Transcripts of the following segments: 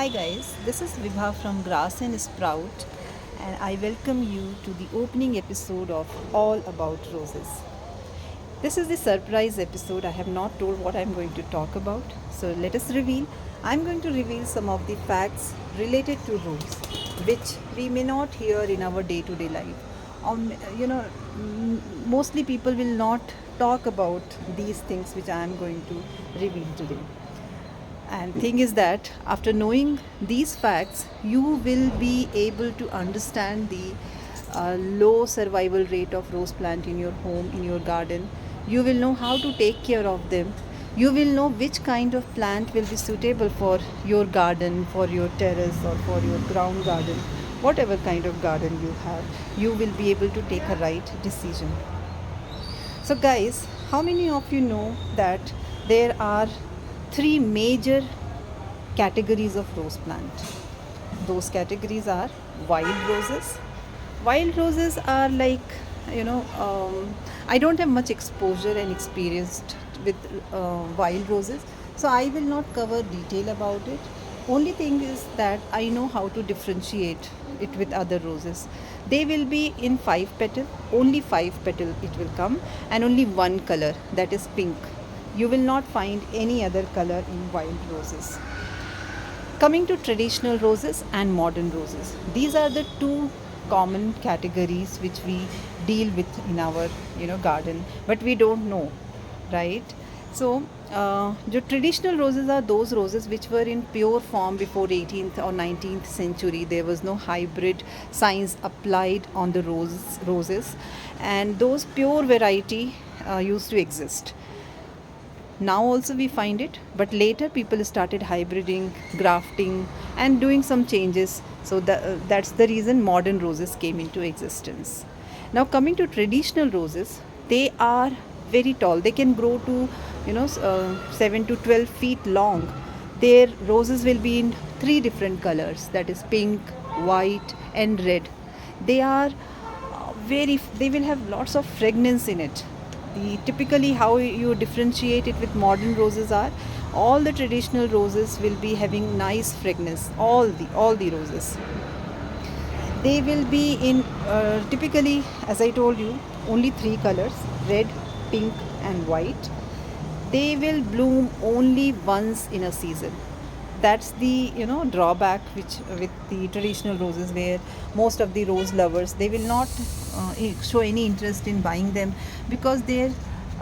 Hi guys, this is Vibha from Grass and Sprout, and I welcome you to the opening episode of All About Roses. This is the surprise episode. I have not told what I'm going to talk about, so let us reveal. I'm going to reveal some of the facts related to rose, which we may not hear in our day-to-day life. Mostly people will not talk about these things which I am going to reveal today. And thing is that after knowing these facts, you will be able to understand the low survival rate of rose plant in your home, in your garden. You will know how to take care of them. You will know which kind of plant will be suitable for your garden, for your terrace, or for your ground garden, whatever kind of garden you have. You will be able to take a right decision. So, guys, how many of you know that there are three major categories of rose plant? Those categories are wild roses. Wild roses are like, I don't have much exposure and experience with wild roses, so I will not cover detail about it. Only thing is that I know how to differentiate it with other roses. They will be in five petal, only five petal it will come, and only one color, that is pink. You will not find any other color in wild roses. Coming to traditional roses and modern roses, these are the two common categories which we deal with in our garden, but we don't know, right? So, the traditional roses are those roses which were in pure form before 18th or 19th century. There was no hybrid science applied on the roses, and those pure variety used to exist. Now also we find it, but later people started hybriding, grafting, and doing some changes. So that's the reason modern roses came into existence. Now coming to traditional roses, they are very tall. They can grow to 7 to 12 feet long. Their roses will be in three different colors, that is pink, white, and red. They are they will have lots of fragrance in it. The typically how you differentiate it with modern roses are, all the traditional roses will be having nice fragrance. All the roses, they will be in typically, as I told you, only three colors: red, pink, and white. They will bloom only once in a season. That's the drawback which with the traditional roses, where most of the rose lovers, they will not show any interest in buying them, because they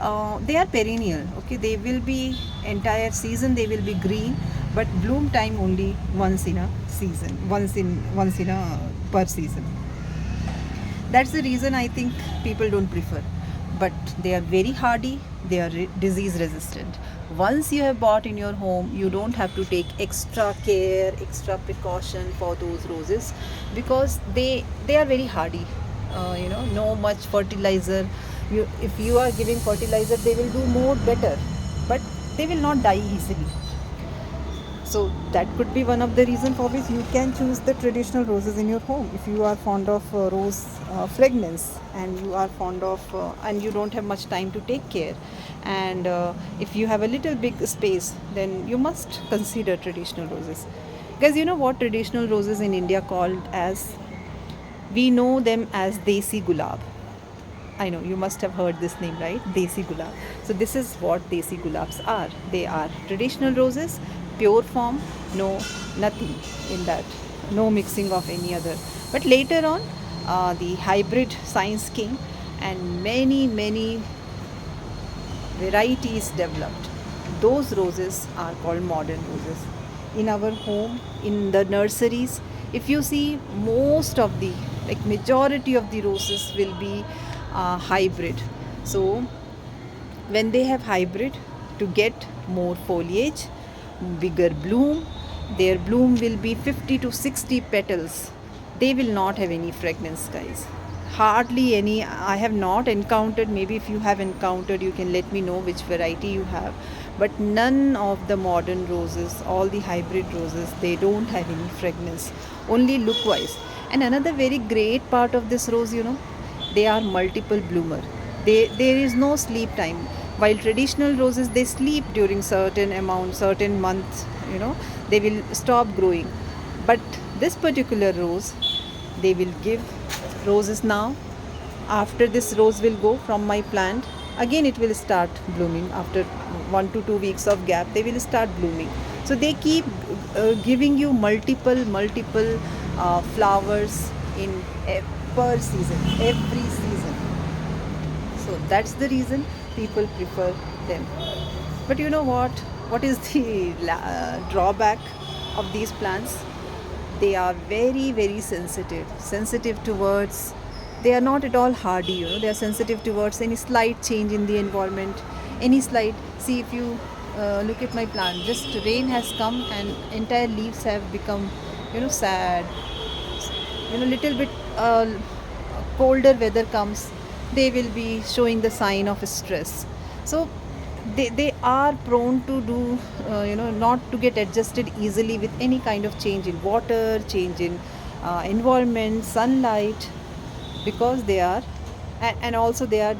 are perennial. Okay, they will be entire season, they will be green, but bloom time only once in a season, once in a per season. That's the reason I think people don't prefer. But they are very hardy, they are disease resistant. Once you have bought in your home, you don't have to take extra care, extra precaution for those roses, because they are very hardy. No much fertilizer. If you are giving fertilizer, they will do more better, but they will not die easily. So that could be one of the reasons for which you can choose the traditional roses in your home. If you are fond of rose fragrance, and you are fond of and you don't have much time to take care, and if you have a little big space, then you must consider traditional roses. Guys, you know what traditional roses in India called as? We know them as Desi Gulab. I know you must have heard this name, right? Desi Gulab. So this is what Desi Gulabs are. They are traditional roses, pure form, no nothing in that, no mixing of any other. But later on, the hybrid science came, and many varieties developed. Those roses are called modern roses. In our home, in the nurseries, if you see, most of the, like majority of the roses will be hybrid. So when they have hybrid, to get more foliage, bigger bloom, their bloom will be 50 to 60 petals. They will not have any fragrance, guys. Hardly any. I have not encountered. Maybe if you have encountered, you can let me know which variety you have. But none of the modern roses, all the hybrid roses, they don't have any fragrance, only look wise. And another very great part of this rose, they are multiple bloomer. There is no sleep time. While traditional roses, they sleep during certain amount, certain months, you know, they will stop growing. But this particular rose, they will give roses now. After this rose will go from my plant, again it will start blooming. After 1 to 2 weeks of gap, they will start blooming. So they keep giving you multiple flowers in per season, every season. So that's the reason people prefer them. But you know what? What is the drawback of these plants? They are very sensitive towards, they are not at all hardy, you know, they are sensitive towards any slight change in the environment, any slight, see if you look at my plant, just rain has come and entire leaves have become, you know, sad, you know, little bit colder weather comes, they will be showing the sign of stress. So they are prone to do, you know, not to get adjusted easily with any kind of change in water, change in environment, sunlight, because they are, and also they are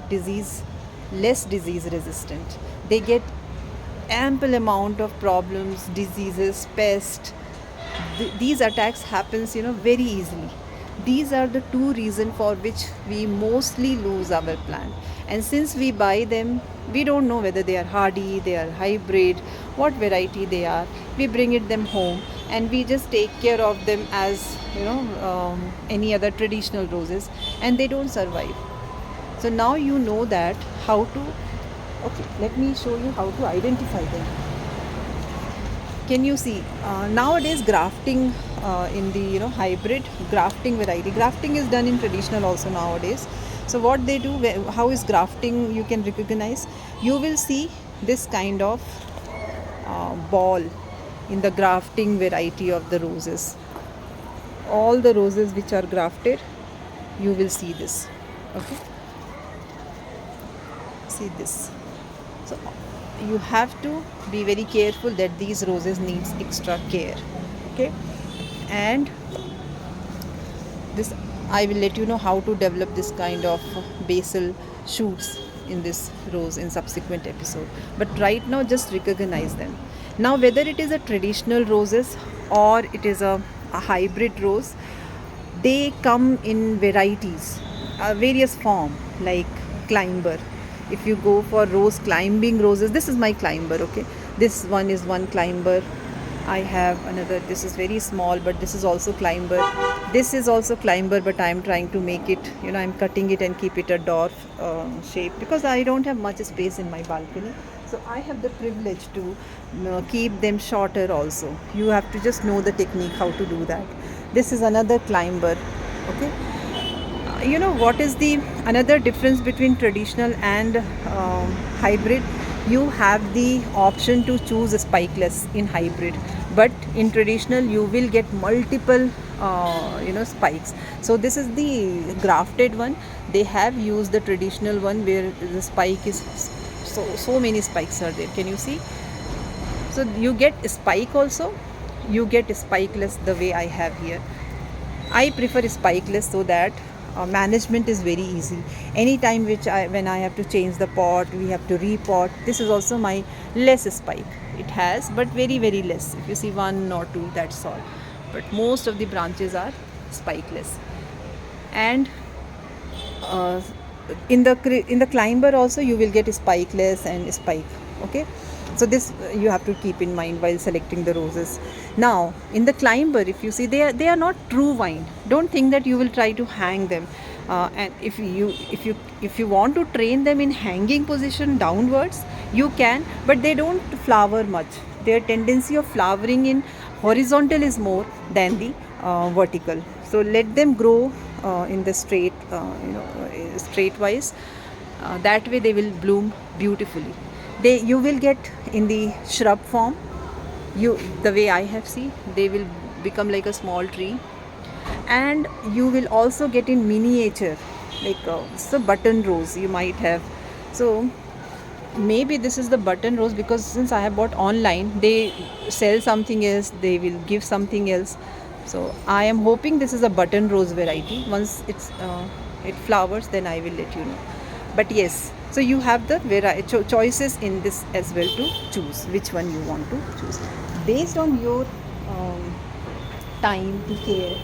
less disease resistant. They get ample amount of problems, diseases, pests. These attacks happens, you know, very easily. These are the two reasons for which we mostly lose our plant. And since we buy them, we don't know whether they are hardy, they are hybrid, what variety they are. We bring it them home and we just take care of them as, you know, any other traditional roses, and they don't survive. So now you know that how to, okay, let me show you how to identify them. Can you see nowadays grafting in the, you know, hybrid grafting variety, grafting is done in traditional also nowadays. So what they do, how is grafting you can recognize, you will see this kind of ball in the grafting variety of the roses. All the roses which are grafted, you will see this. Okay, see this. So you have to be very careful that these roses needs extra care. Okay, and this, I will let you know how to develop this kind of basal shoots in this rose in subsequent episode. But right now just recognize them. Now whether it is a traditional roses or it is a hybrid rose, they come in varieties, various form, like climber. If you go for rose climbing roses, this is my climber. Okay, this one is one climber. I have another, this is very small, but this is also climber. This is also climber, but I am trying to make it, you know, I'm cutting it and keep it a dwarf shape, because I don't have much space in my balcony. So I have the privilege to, you know, keep them shorter also. You have to just know the technique how to do that. This is another climber. Okay, you know what is the another difference between traditional and hybrid? You have the option to choose spikeless in hybrid, but in traditional you will get multiple you know, spikes. So this is the grafted one. They have used the traditional one where the spike is so many spikes are there. Can you see? So you get spike also, you get spikeless the way I have here. I prefer spikeless so that management is very easy. Anytime when I have to change the pot, we have to repot. This is also my less spike. It has, but very less. If you see one or two, that's all. But most of the branches are spikeless. And in the climber also you will get spikeless and spike. Okay, so this you have to keep in mind while selecting the roses. Now in the climber, if you see, they are not true vine. Don't think that you will try to hang them, and if you want to train them in hanging position downwards, you can, but they don't flower much. Their tendency of flowering in horizontal is more than the vertical. So let them grow in the straight, straight wise. That way they will bloom beautifully. You will get in the shrub form. The way I have seen, they will become like a small tree, and you will also get in miniature, like so button rose you might have. So maybe this is the button rose, because since I have bought online, they sell something else, they will give something else. So I am hoping this is a button rose variety. Once it flowers, then I will let you know. But yes, So you have the choices in this as well to choose which one you want to choose based on your um, time to care,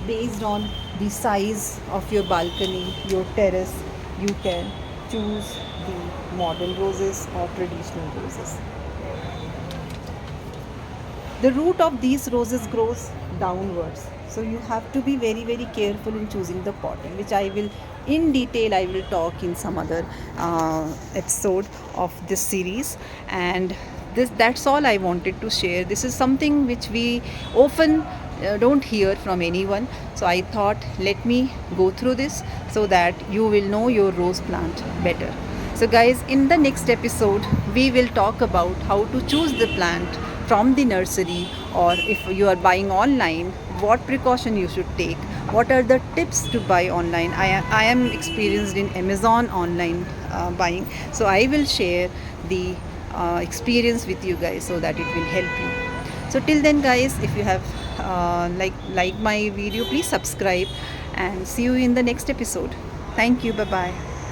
based on the size of your balcony, your terrace. You can choose the modern roses or traditional roses. The root of these roses grows downwards, so you have to be very very careful in choosing the potting, which I will in detail I will talk in some other episode of this series. And that's all I wanted to share. This is something which we often don't hear from anyone, so I thought let me go through this so that you will know your rose plant better. So, guys, in the next episode, we will talk about how to choose the plant from the nursery, or if you are buying online, what precaution you should take, what are the tips to buy online. I am experienced in Amazon online buying, so I will share the experience with you guys so that it will help you. So, till then, guys, if you have like my video, please subscribe and see you in the next episode. Thank you. Bye bye.